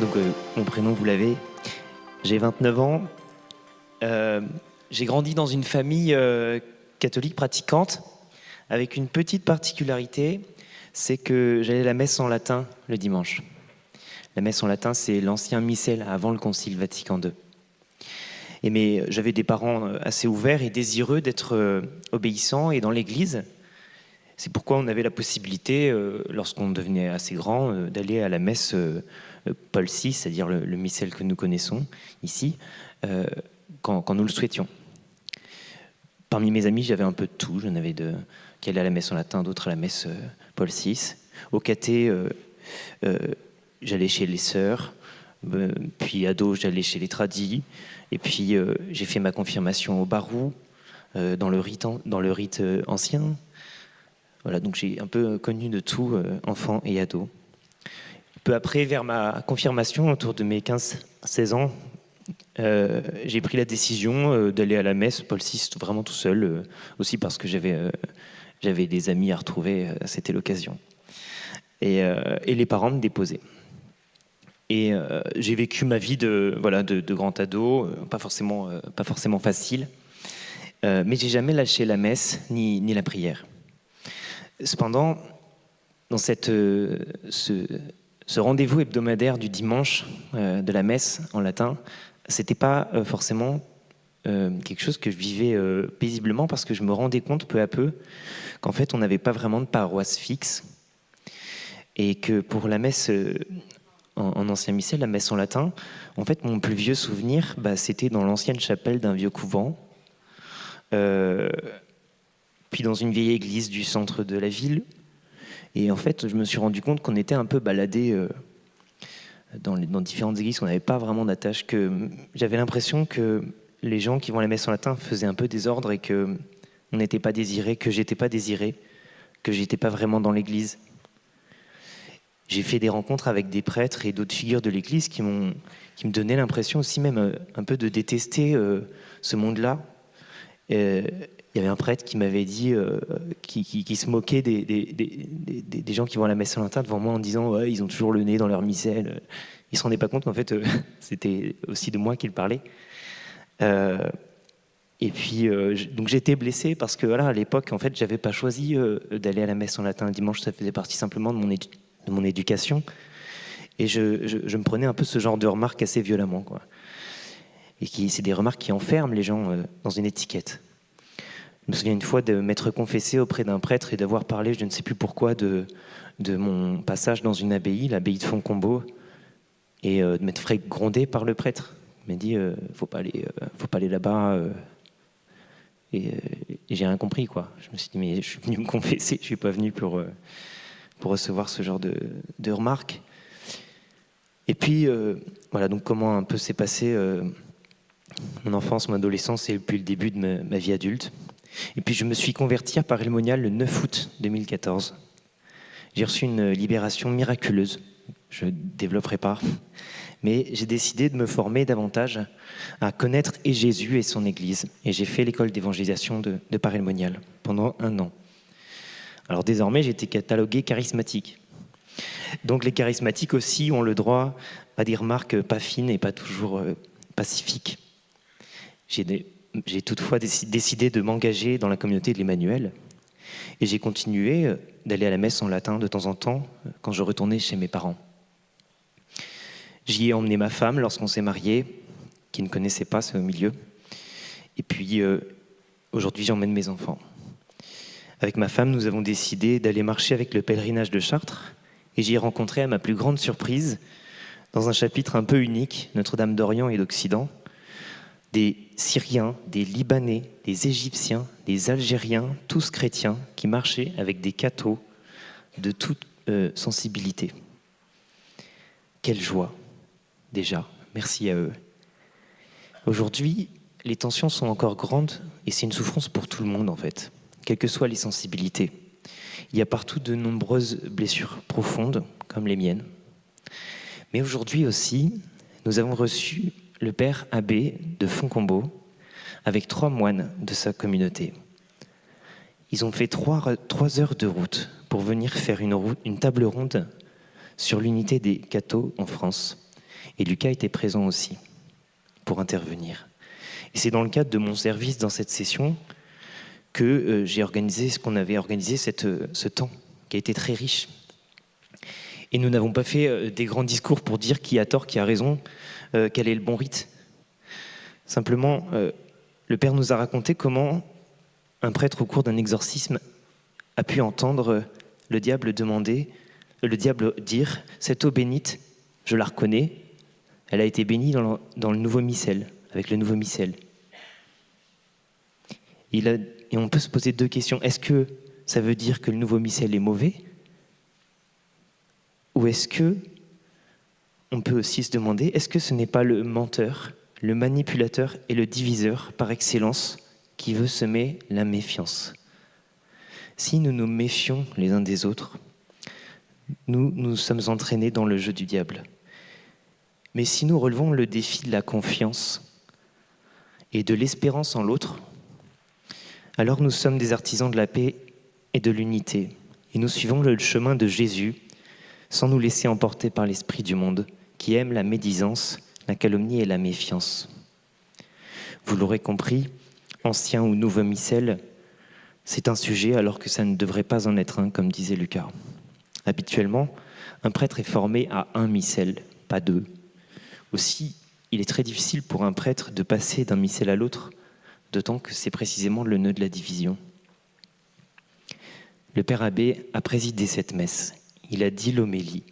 Donc mon prénom, vous l'avez. J'ai 29 ans. J'ai grandi dans une famille catholique pratiquante avec une petite particularité, c'est que j'allais à la messe en latin le dimanche. La messe en latin, c'est l'ancien missel avant le Concile Vatican II. Mais j'avais des parents assez ouverts et désireux d'être obéissants et dans l'église. C'est pourquoi on avait la possibilité, lorsqu'on devenait assez grand, d'aller à la messe Paul VI, c'est-à-dire le missel que nous connaissons ici, quand nous le souhaitions. Parmi mes amis, j'avais un peu de tout. J'en avais qui allaient à la messe en latin, d'autres à la messe Paul VI. Au caté, j'allais chez les sœurs, puis ado, j'allais chez les tradis, et puis j'ai fait ma confirmation au barou, dans le rite ancien. Voilà, donc j'ai un peu connu de tout, enfant et ado. Peu après, vers ma confirmation, autour de mes 15-16 ans, j'ai pris la décision d'aller à la messe Paul VI vraiment tout seul, aussi parce que j'avais des amis à retrouver, c'était l'occasion. Et les parents me déposaient. Et j'ai vécu ma vie de grand ado, pas forcément facile, mais j'ai jamais lâché la messe ni la prière. Cependant, dans ce rendez-vous hebdomadaire du dimanche de la messe en latin, c'était pas forcément quelque chose que je vivais paisiblement, parce que je me rendais compte peu à peu qu'en fait on n'avait pas vraiment de paroisse fixe, et que pour la messe en ancien missel, la messe en latin, en fait mon plus vieux souvenir, c'était dans l'ancienne chapelle d'un vieux couvent, puis dans une vieille église du centre de la ville. Et en fait, je me suis rendu compte qu'on était un peu baladé dans différentes églises, qu'on n'avait pas vraiment d'attache, que j'avais l'impression que les gens qui vont à la messe en latin faisaient un peu désordre, et que on n'était pas désiré, que j'étais pas désiré, que j'étais pas vraiment dans l'église. J'ai fait des rencontres avec des prêtres et d'autres figures de l'église qui me donnaient l'impression aussi même un peu de détester ce monde-là. Il y avait un prêtre qui m'avait dit, qui se moquait des gens qui vont à la messe en latin devant moi, en disant ouais, ils ont toujours le nez dans leur missel. Il se rendait pas compte qu'en fait c'était aussi de moi qu'il parlait. Et puis donc j'étais blessé parce que voilà, à l'époque en fait j'avais pas choisi d'aller à la messe en latin le dimanche, ça faisait partie simplement de mon éducation, et je me prenais un peu ce genre de remarques assez violemment, quoi. Et c'est des remarques qui enferment les gens dans une étiquette. Je me souviens une fois de m'être confessé auprès d'un prêtre et d'avoir parlé, je ne sais plus pourquoi, de mon passage dans une abbaye, l'abbaye de Fontcombault, et de m'être fait gronder par le prêtre. Il m'a dit faut pas aller là-bas. Et j'ai rien compris, quoi. Je me suis dit mais je suis venu me confesser, je suis pas venu pour recevoir ce genre de remarques. Et puis voilà, donc comment un peu s'est passé mon enfance, mon adolescence et puis le début de ma vie adulte. Et puis je me suis converti à Paray-le-Monial le 9 août 2014. J'ai reçu une libération miraculeuse. Je ne développerai pas. Mais j'ai décidé de me former davantage à connaître et Jésus et son Église. Et j'ai fait l'école d'évangélisation de Paray-le-Monial pendant 1 an. Alors désormais, j'ai été catalogué charismatique. Donc les charismatiques aussi ont le droit à des remarques pas fines et pas toujours pacifiques. J'ai toutefois décidé de m'engager dans la communauté de l'Emmanuel, et j'ai continué d'aller à la messe en latin de temps en temps quand je retournais chez mes parents. J'y ai emmené ma femme lorsqu'on s'est mariés, qui ne connaissait pas ce milieu. Et puis aujourd'hui, j'emmène mes enfants. Avec ma femme, nous avons décidé d'aller marcher avec le pèlerinage de Chartres, et j'y ai rencontré, à ma plus grande surprise, dans un chapitre un peu unique, Notre-Dame d'Orient et d'Occident, des Syriens, des Libanais, des Égyptiens, des Algériens, tous chrétiens, qui marchaient avec des cathos de toute sensibilité. Quelle joie, déjà, merci à eux. Aujourd'hui, les tensions sont encore grandes, et c'est une souffrance pour tout le monde en fait, quelles que soient les sensibilités. Il y a partout de nombreuses blessures profondes, comme les miennes. Mais aujourd'hui aussi, nous avons reçu le père abbé de Fontcombault avec 3 moines de sa communauté. Ils ont fait 3 heures de route pour venir faire une table ronde sur l'unité des cathos en France. Et Lucas était présent aussi pour intervenir. Et c'est dans le cadre de mon service dans cette session que j'ai organisé ce qu'on avait organisé ce temps, qui a été très riche. Et nous n'avons pas fait des grands discours pour dire qui a tort, qui a raison, quel est le bon rite. Simplement, le Père nous a raconté comment un prêtre, au cours d'un exorcisme, a pu entendre le diable dire « Cette eau bénite, je la reconnais, elle a été bénie dans le nouveau missel, avec le nouveau missel. » Et on peut se poser deux questions. Est-ce que ça veut dire que le nouveau missel est mauvais ? Ou est-ce que on peut aussi se demander, est-ce que ce n'est pas le menteur, le manipulateur et le diviseur par excellence qui veut semer la méfiance ? Si nous nous méfions les uns des autres, nous sommes entraînés dans le jeu du diable. Mais si nous relevons le défi de la confiance et de l'espérance en l'autre, alors nous sommes des artisans de la paix et de l'unité. Et nous suivons le chemin de Jésus sans nous laisser emporter par l'esprit du monde qui aime la médisance, la calomnie et la méfiance. Vous l'aurez compris, ancien ou nouveau missel, c'est un sujet alors que ça ne devrait pas en être un, comme disait Lucas. Habituellement, un prêtre est formé à un missel, pas deux. Aussi, il est très difficile pour un prêtre de passer d'un missel à l'autre, d'autant que c'est précisément le nœud de la division. Le Père Abbé a présidé cette messe. Il a dit l'homélie.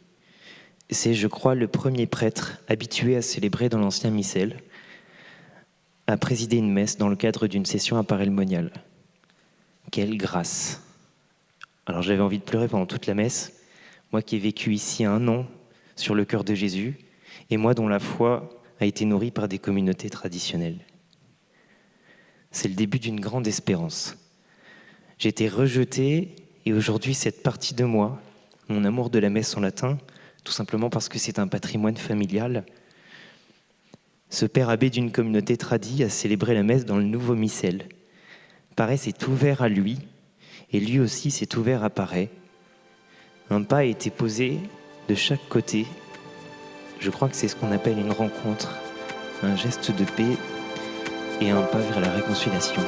C'est, je crois, le premier prêtre habitué à célébrer dans l'ancien missel, à présider une messe dans le cadre d'une session apparelmoniale. Quelle grâce! Alors j'avais envie de pleurer pendant toute la messe, moi qui ai vécu ici 1 an sur le cœur de Jésus, et moi dont la foi a été nourrie par des communautés traditionnelles. C'est le début d'une grande espérance. J'ai été rejeté, et aujourd'hui cette partie de moi, mon amour de la messe en latin, tout simplement parce que c'est un patrimoine familial, ce père abbé d'une communauté tradie a célébré la messe dans le nouveau missel. Pareil s'est ouvert à lui, et lui aussi s'est ouvert à Pareil. Un pas a été posé de chaque côté. Je crois que c'est ce qu'on appelle une rencontre, un geste de paix et un pas vers la réconciliation.